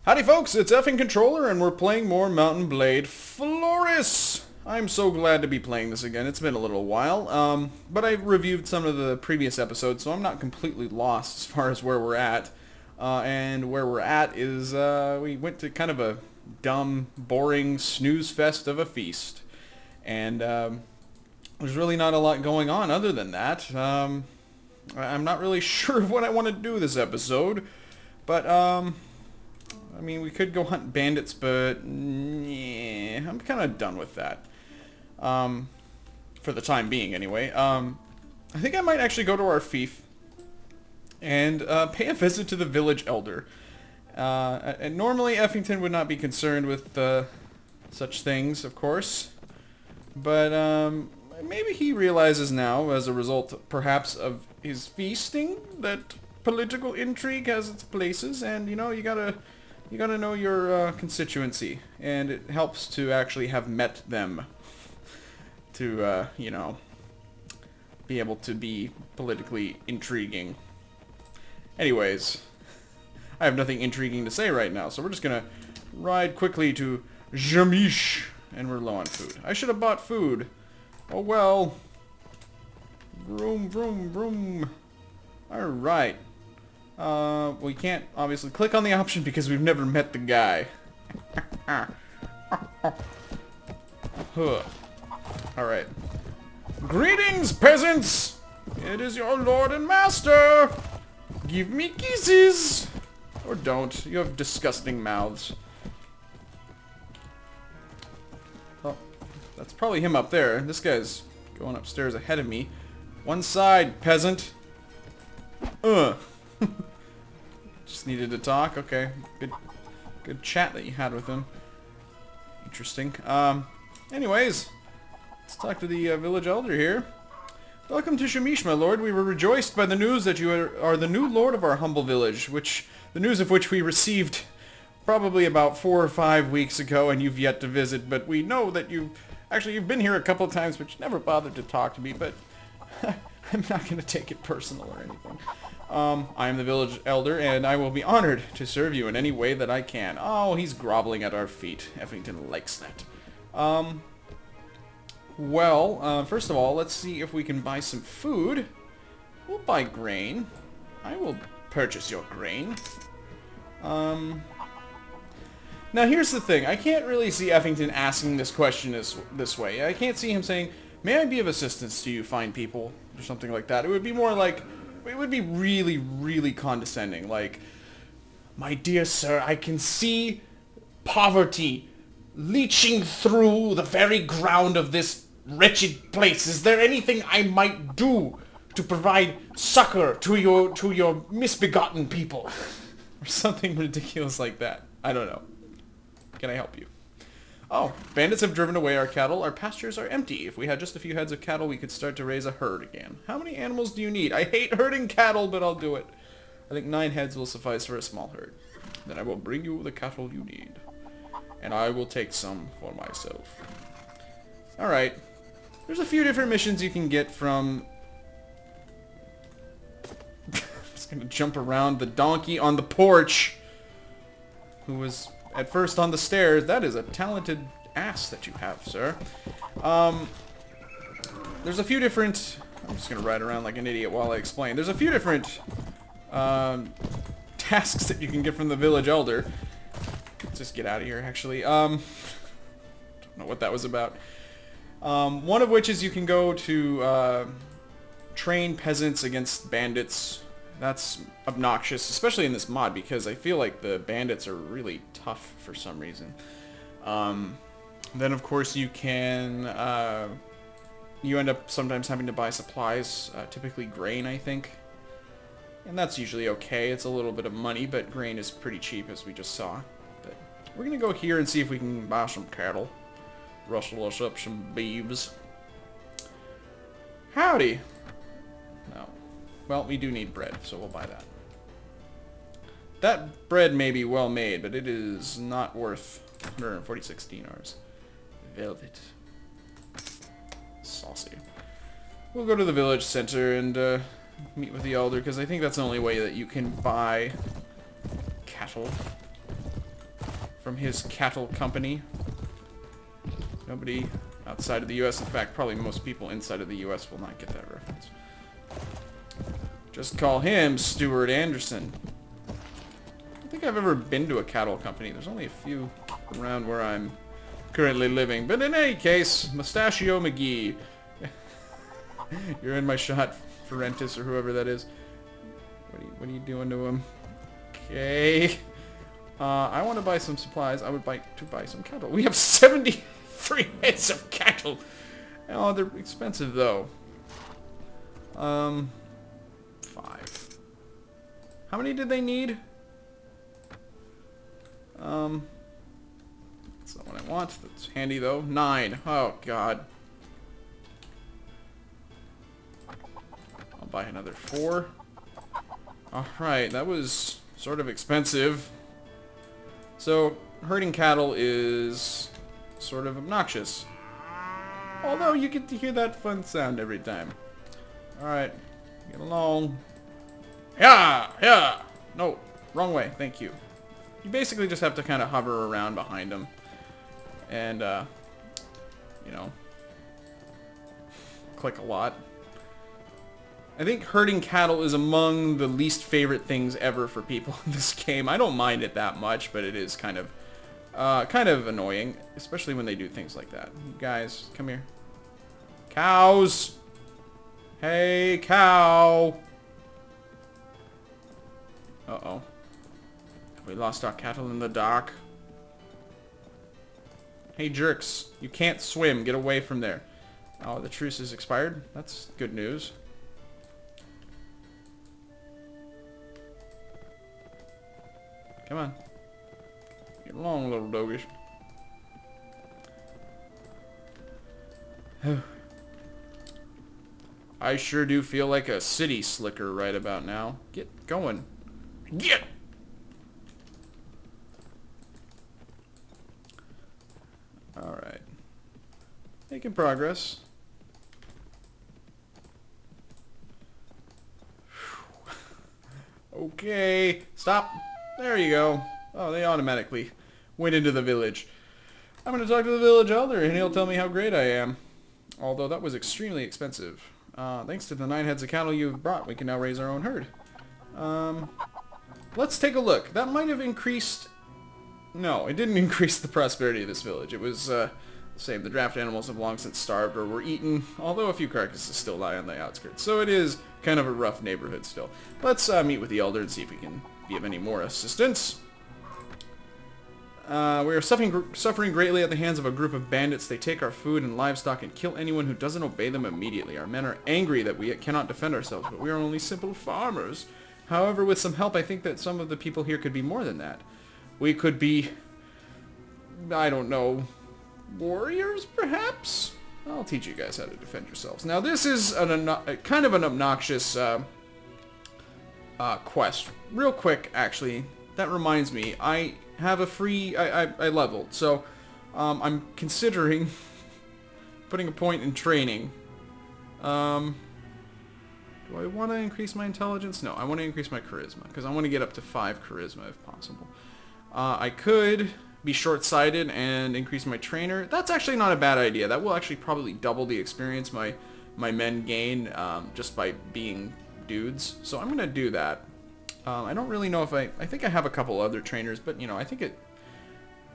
Howdy folks, it's Effing Controller and we're playing more Mountain Blade Floris! I'm so glad to be playing this again. It's been a little while, but I reviewed some of the previous episodes, so I'm not completely lost as far as where we're at. And where we're at is, we went to kind of a dumb, boring snooze fest of a feast. And there's really not a lot going on other than that. I'm not really sure of what I want to do this episode, but I mean, we could go hunt bandits, but yeah, I'm kind of done with that. For the time being, anyway. I think I might actually go to our fief and pay a visit to the village elder. And normally, Effington would not be concerned with such things, of course. But maybe he realizes now, as a result, perhaps, of his feasting, that political intrigue has its places, and you know, you gotta know your constituency, and it helps to actually have met them to, you know, be able to be politically intriguing. Anyways, I have nothing intriguing to say right now, so we're just gonna ride quickly to Jamish, and we're low on food. I should have bought food. Oh well. Vroom, vroom, vroom. Alright. We can't obviously click on the option because we've never met the guy. Alright. Greetings, peasants! It is your lord and master! Give me kisses! Or don't. You have disgusting mouths. Oh, that's probably him up there. This guy's going upstairs ahead of me. One side, peasant. Just needed to talk. Okay. Good chat that you had with him. Interesting. Anyways, let's talk to the village elder here. Welcome to Shamish, my lord. We were rejoiced by the news that you are the new lord of our humble village, the news of which we received probably about 4 or 5 weeks ago, and you've yet to visit. But we know that you've been here a couple of times, but you never bothered to talk to me. But I'm not going to take it personal or anything. I am the village elder, and I will be honored to serve you in any way that I can. Oh, he's groveling at our feet. Effington likes that. Well, first of all, let's see if we can buy some food. We'll buy grain. I will purchase your grain. Now here's the thing. I can't really see Effington asking this question this way. I can't see him saying, "May I be of assistance to you, fine people?" or something like that. It would be more like, it would be really, really condescending. Like, "My dear sir, I can see poverty leaching through the very ground of this wretched place. Is there anything I might do to provide succor to your misbegotten people?" Or something ridiculous like that. I don't know. Can I help you? Oh, bandits have driven away our cattle. Our pastures are empty. If we had just a few heads of cattle, we could start to raise a herd again. How many animals do you need? I hate herding cattle, but I'll do it. I think 9 heads will suffice for a small herd. Then I will bring you the cattle you need. And I will take some for myself. Alright. There's a few different missions you can get from... I'm just gonna jump around the donkey on the porch, who was at first on the stairs. That is a talented ass that you have, sir. There's a few different... I'm just gonna ride around like an idiot while I explain. There's a few different tasks that you can get from the village elder. Let's just get out of here, actually. Don't know what that was about. One of which is you can go to train peasants against bandits. That's obnoxious, especially in this mod, because I feel like the bandits are really tough for some reason. Then, of course, you can... you end up sometimes having to buy supplies, typically grain, I think. And that's usually okay. It's a little bit of money, but grain is pretty cheap, as we just saw. But we're going to go here and see if we can buy some cattle. Rustle us up some beeves. Howdy! No. Well, we do need bread, so we'll buy that. That bread may be well made, but it is not worth 146 dinars. Velvet. Saucy. We'll go to the village center and meet with the elder, because I think that's the only way that you can buy cattle. from his cattle company. Nobody outside of the U.S. In fact, probably most people inside of the U.S. will not get that reference. Just call him Stuart Anderson. I don't think I've ever been to a cattle company. There's only a few around where I'm currently living. But in any case, Mustachio McGee. You're in my shot, Ferentis, or whoever that is. What are you doing to him? Okay. I want to buy some supplies. I would like to buy some cattle. We have 73 heads of cattle. Oh, they're expensive, though. 5. How many did they need? That's not what I want. That's handy, though. 9. Oh, God. I'll buy another 4. Alright, that was sort of expensive. So, herding cattle is sort of obnoxious. Although you get to hear that fun sound every time. Alright, get along. Yeah, yeah. No, wrong way, thank you. You basically just have to kind of hover around behind them. And, you know, click a lot. I think herding cattle is among the least favorite things ever for people in this game. I don't mind it that much, but it is kind of annoying, especially when they do things like that. You guys, come here. Cows! Hey, cow! Uh-oh. Have we lost our cattle in the dark? Hey, jerks. You can't swim. Get away from there. Oh, the truce is expired? That's good news. Come on. Get along, little doggies. I sure do feel like a city slicker right about now. Get going. Get! Alright. Making progress. Okay. Stop. There you go. Oh, they automatically went into the village. I'm going to talk to the village elder, and he'll tell me how great I am. Although that was extremely expensive. Thanks to the 9 heads of cattle you've brought, we can now raise our own herd. Let's take a look. That might have increased... No, it didn't increase the prosperity of this village. It was the same. The draft animals have long since starved or were eaten, although a few carcasses still lie on the outskirts. So it is kind of a rough neighborhood still. Let's meet with the elder and see if we can be of any more assistance. We are suffering greatly at the hands of a group of bandits. They take our food and livestock and kill anyone who doesn't obey them immediately. Our men are angry that we cannot defend ourselves, but we are only simple farmers. However, with some help, I think that some of the people here could be more than that. We could be, I don't know, warriors, perhaps? I'll teach you guys how to defend yourselves. Now, this is kind of an obnoxious quest. Real quick, actually, that reminds me, I have a free... I leveled, so I'm considering putting a point in training. Do I want to increase my intelligence? No, I want to increase my charisma, because I want to get up to 5 charisma if possible. I could be short-sighted and increase my trainer. That's actually not a bad idea. That will actually probably double the experience my men gain just by being dudes. So I'm going to do that. I don't really know if I think I have a couple other trainers, but, you know, I think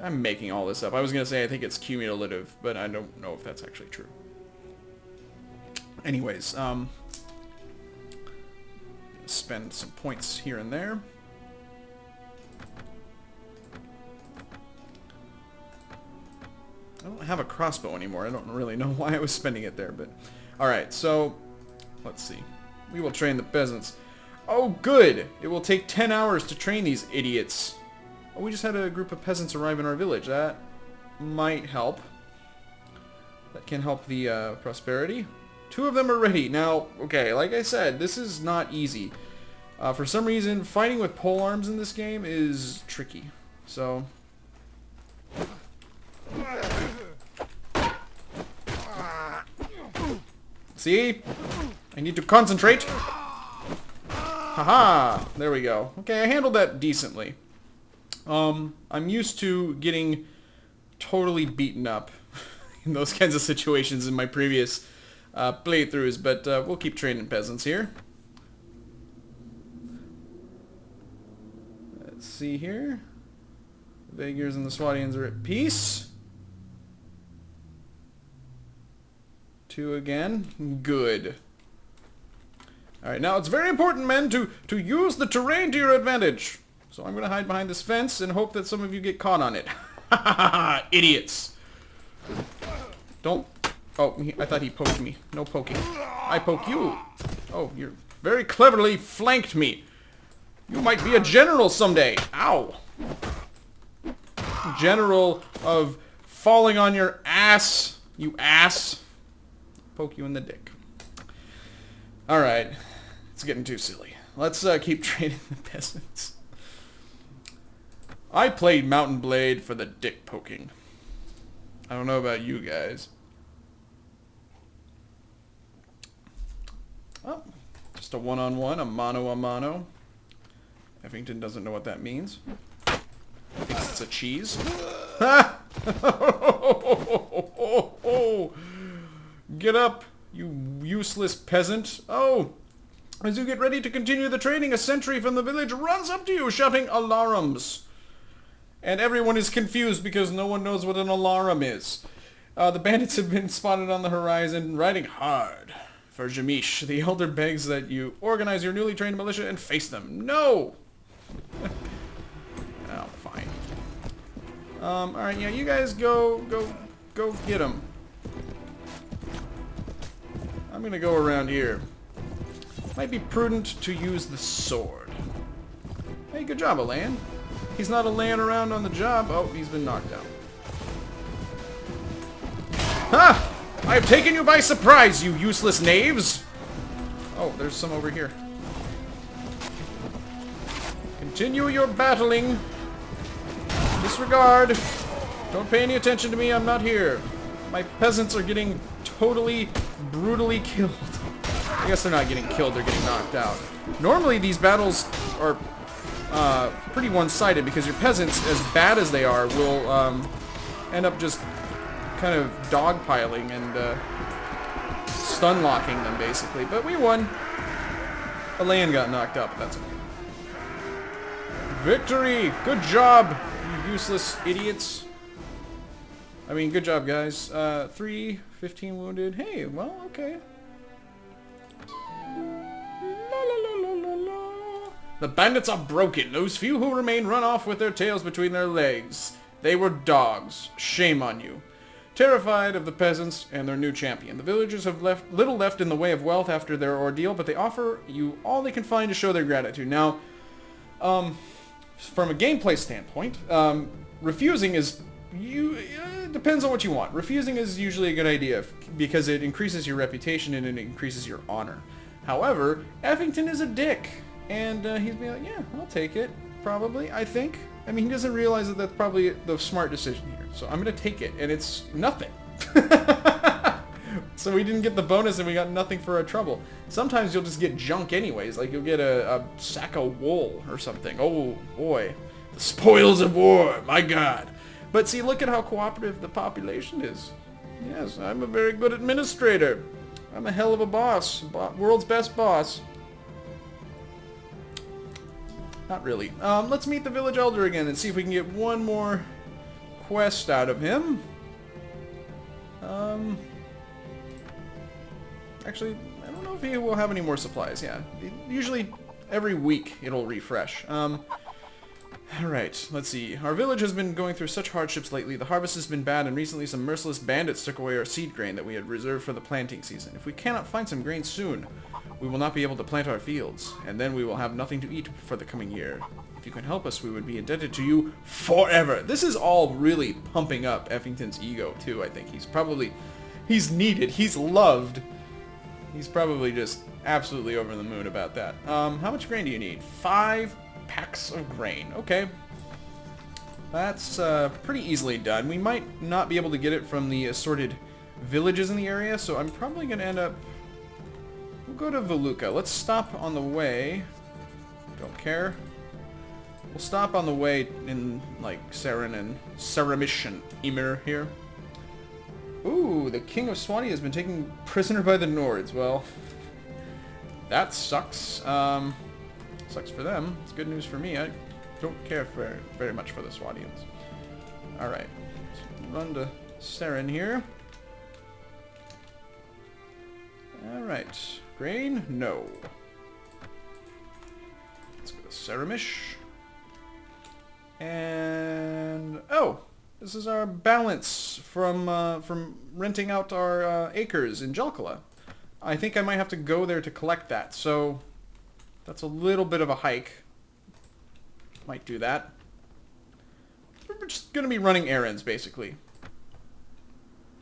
I'm making all this up. I was going to say I think it's cumulative, but I don't know if that's actually true. Anyways, spend some points here and there. I don't have a crossbow anymore. I don't really know why I was spending it there, but... Alright, so... Let's see. We will train the peasants. Oh, good! It will take 10 hours to train these idiots. Oh, we just had a group of peasants arrive in our village. That might help. That can help the prosperity. 2 of them are ready. Now, okay, like I said, this is not easy. For some reason, fighting with polearms in this game is tricky. So... See? I need to concentrate. Haha! There we go. Okay, I handled that decently. I'm used to getting totally beaten up in those kinds of situations in my previous playthroughs, but we'll keep training peasants here. Let's see here. The Vaegirs and the Swadians are at peace. 2 again. Good. Alright, now it's very important, men, to use the terrain to your advantage. So I'm going to hide behind this fence and hope that some of you get caught on it. Ha ha ha! Idiots! Don't... Oh, I thought he poked me. No poking. I poke you. Oh, you very cleverly flanked me. You might be a general someday. Ow! General of falling on your ass, you ass. Poke you in the dick. Alright. It's getting too silly. Let's keep training the peasants. I played Mountain Blade for the dick poking. I don't know about you guys. Oh, just a one-on-one, a mano-a-mano. Effington doesn't know what that means. Thinks it's a cheese. Get up, you useless peasant. Oh, as you get ready to continue the training, a sentry from the village runs up to you shouting alarums. And everyone is confused because no one knows what an alarum is. The bandits have been spotted on the horizon, riding hard. For Jamish, the elder begs that you organize your newly trained militia and face them. No! Oh, fine. Alright, yeah, you guys go get them. I'm gonna go around here. Might be prudent to use the sword. Hey, good job, Elaine. He's not laying around on the job. Oh, he's been knocked out. Ha! I have taken you by surprise, you useless knaves! Oh, there's some over here. Continue your battling. Disregard. Don't pay any attention to me, I'm not here. My peasants are getting totally, brutally killed. I guess they're not getting killed, they're getting knocked out. Normally these battles are pretty one-sided because your peasants, as bad as they are, will end up just kind of dogpiling and stun-locking them, basically. But we won. Elaine got knocked out, but that's okay. Victory! Good job, you useless idiots. I mean, good job, guys. 3, 15 wounded. Hey, well, okay. The bandits are broken. Those few who remain run off with their tails between their legs. They were dogs. Shame on you. Terrified of the peasants and their new champion, the villagers have little left in the way of wealth after their ordeal, but they offer you all they can find to show their gratitude. Now, from a gameplay standpoint, refusing is... depends on what you want. Refusing is usually a good idea because it increases your reputation and it increases your honor. However, Effington is a dick, and he's being like, yeah, I'll take it, probably, I think. I mean, he doesn't realize that that's probably the smart decision here. So I'm going to take it, and it's nothing. So we didn't get the bonus, and we got nothing for our trouble. Sometimes you'll just get junk anyways, like you'll get a sack of wool or something. Oh, boy. The spoils of war, my God. But see, look at how cooperative the population is. Yes, I'm a very good administrator. I'm a hell of a boss. World's best boss. Not really. Let's meet the village elder again and see if we can get one more quest out of him. Actually, I don't know if he will have any more supplies. Yeah, usually every week it'll refresh. Alright, let's see. Our village has been going through such hardships lately. The harvest has been bad, and recently some merciless bandits took away our seed grain that we had reserved for the planting season. If we cannot find some grain soon, we will not be able to plant our fields, and then we will have nothing to eat for the coming year. If you can help us, we would be indebted to you forever. This is all really pumping up Effington's ego, too, I think. He's needed, he's loved. He's probably just absolutely over the moon about that. How much grain do you need? 5 packs of grain. Okay. That's pretty easily done. We might not be able to get it from the assorted villages in the area, so I'm probably going to end up... We'll go to Voluka. Let's stop on the way. Don't care. We'll stop on the way in, like, Seren and Seremish and Ymir here. Ooh, the King of Swati has been taken prisoner by the Nords. Well, that sucks. Sucks for them. It's good news for me. I don't care very much for the Swatians. Alright. Run to Seren here. Alright. Grain? No. Let's go to Seremish. And... oh! This is our balance from renting out our acres in Jelkala. I think I might have to go there to collect that, so that's a little bit of a hike. Might do that. We're just going to be running errands, basically.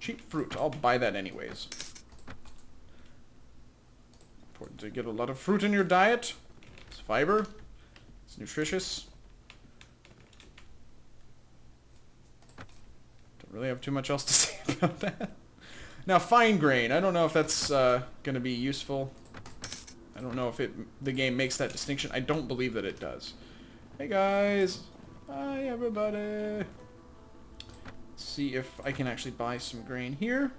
Cheap fruit. I'll buy that anyways. Important to get a lot of fruit in your diet. It's fiber. It's nutritious. Don't really have too much else to say about that. Now, fine grain. I don't know if that's going to be useful. I don't know if the game makes that distinction. I don't believe that it does. Hey, guys. Hi, everybody. Let's see if I can actually buy some grain here.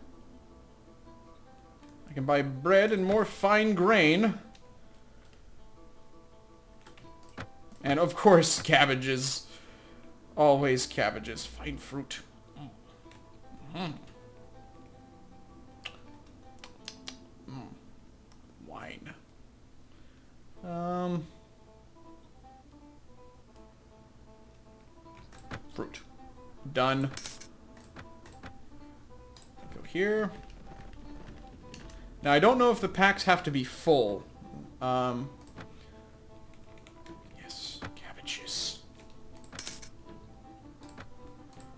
I can buy bread and more fine grain. And, of course, cabbages. Always cabbages. Fine fruit. Mm. Wine. Fruit. Done. Go here. Now, I don't know if the packs have to be full. Yes, cabbages.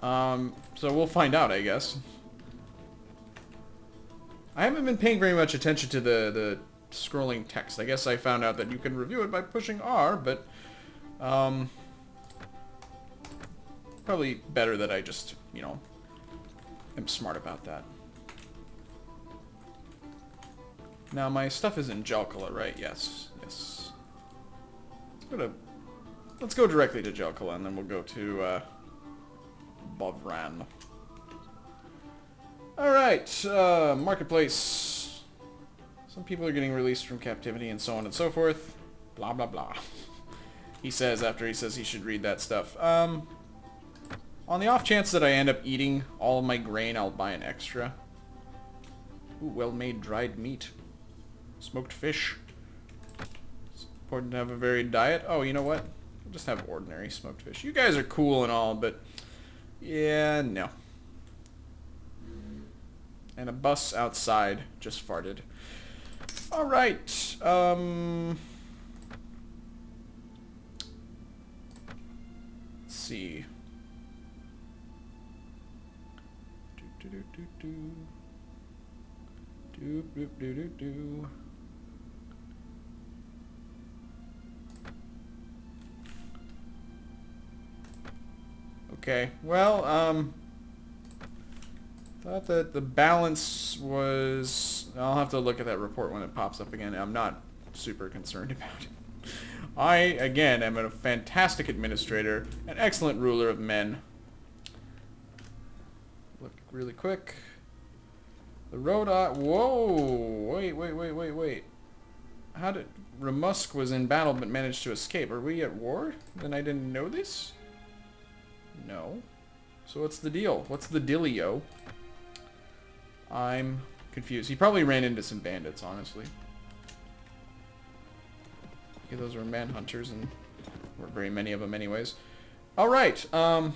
So we'll find out, I guess. I haven't been paying very much attention to the scrolling text. I guess I found out that you can review it by pushing R, but probably better that I just, you know, am smart about that. Now, my stuff is in Jelkala, right? Yes. Yes. Let's go directly to Jelkala, and then we'll go to Bovran. Alright, Marketplace. Some people are getting released from captivity and so on and so forth. Blah, blah, blah. He says after he says he should read that stuff. On the off chance that I end up eating all of my grain, I'll buy an extra. Ooh, well-made dried meat. Smoked fish. It's important to have a varied diet. Oh, you know what? I'll just have ordinary smoked fish. You guys are cool and all, but... yeah, no. And a bus outside just farted. Alright, let's see. Okay, well, thought that the balance was... I'll have to look at that report when it pops up again. I'm not super concerned about it. I, again, am a fantastic administrator, an excellent ruler of men. Look really quick. The road... whoa! Wait. How did... Ramusk was in battle but managed to escape. Are we at war? Then I didn't know this? No. So what's the deal? What's the dealio? I'm confused. He probably ran into some bandits, honestly. Yeah, those were manhunters, and there weren't very many of them anyways. Alright, so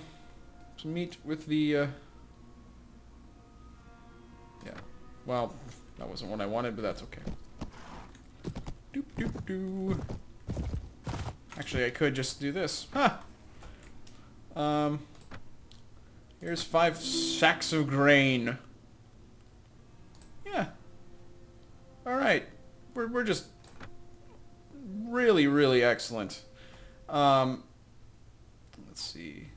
meet with the, yeah. Well, that wasn't what I wanted, but that's okay. Doop doop doo. Actually, I could just do this. Huh! Here's 5 sacks of grain. Yeah. Alright. We're just really, really excellent. Let's see.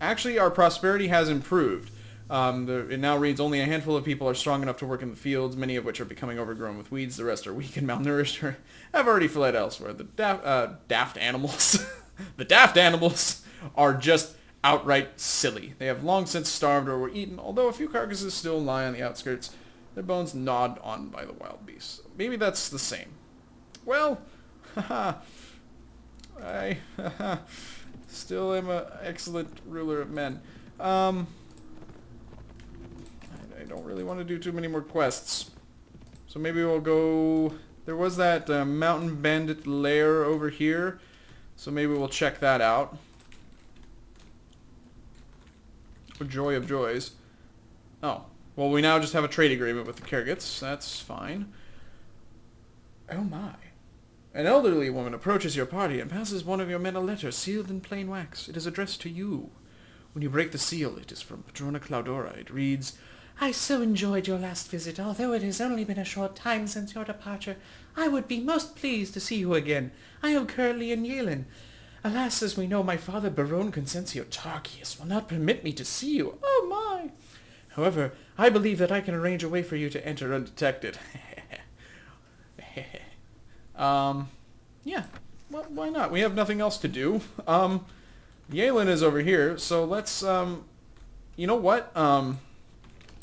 Actually, our prosperity has improved. It now reads, only a handful of people are strong enough to work in the fields, many of which are becoming overgrown with weeds. The rest are weak and malnourished or have already fled elsewhere. The daft animals. The daft animals are just outright silly. They have long since starved or were eaten, although a few carcasses still lie on the outskirts, their bones gnawed on by the wild beasts. Maybe that's the same. Well, haha, I still am an excellent ruler of men. I don't really want to do too many more quests. So maybe we'll go... There was that mountain bandit lair over here. So maybe we'll check that out. Oh, joy of joys. Oh. Well, we now just have a trade agreement with the Kergits. That's fine. Oh my. An elderly woman approaches your party and passes one of your men a letter sealed in plain wax. It is addressed to you. When you break the seal, it is from Patrona Claudora. It reads, I so enjoyed your last visit. Although it has only been a short time since your departure, I would be most pleased to see you again. I am currently in Yelin. Alas, as we know, my father, Baron Consensio Tarkius, will not permit me to see you. Oh my! However, I believe that I can arrange a way for you to enter undetected. Yeah. Well, why not? We have nothing else to do. Yelin is over here, so let's, you know what?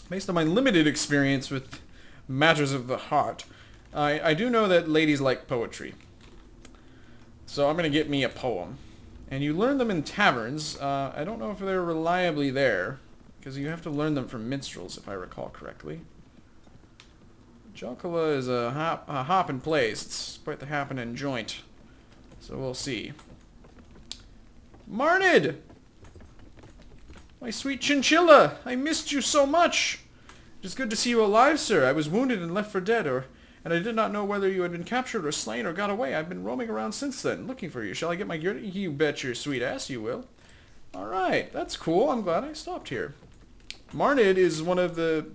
Based on my limited experience with matters of the heart, I do know that ladies like poetry. So I'm going to get me a poem. And you learn them in taverns. I don't know if they're reliably there, because you have to learn them from minstrels, if I recall correctly. Jocula is a hoppin' place. It's quite the happening joint. So we'll see. Marnid! My sweet chinchilla! I missed you so much! It is good to see you alive, sir. I was wounded and left for dead, and I did not know whether you had been captured or slain or got away. I've been roaming around since then, looking for you. Shall I get my gear? You bet your sweet ass you will. Alright, that's cool. I'm glad I stopped here. Marnid is one of the...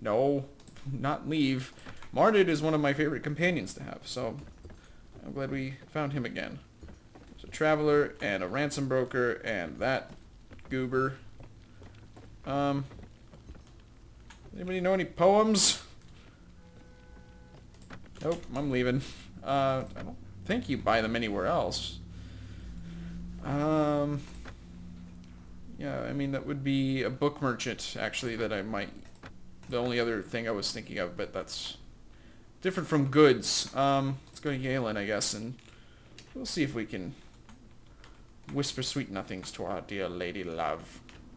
No, not leave. Marnid is one of my favorite companions to have, so I'm glad we found him again. There's a traveler and a ransom broker and that goober. Anybody know any poems? Nope, I'm leaving. I don't think you buy them anywhere else. Yeah, I mean, that would be a book merchant, actually, that I might... The only other thing I was thinking of, but that's different from goods. Let's go to Yelin, I guess, and we'll see if we can whisper sweet nothings to our dear lady love.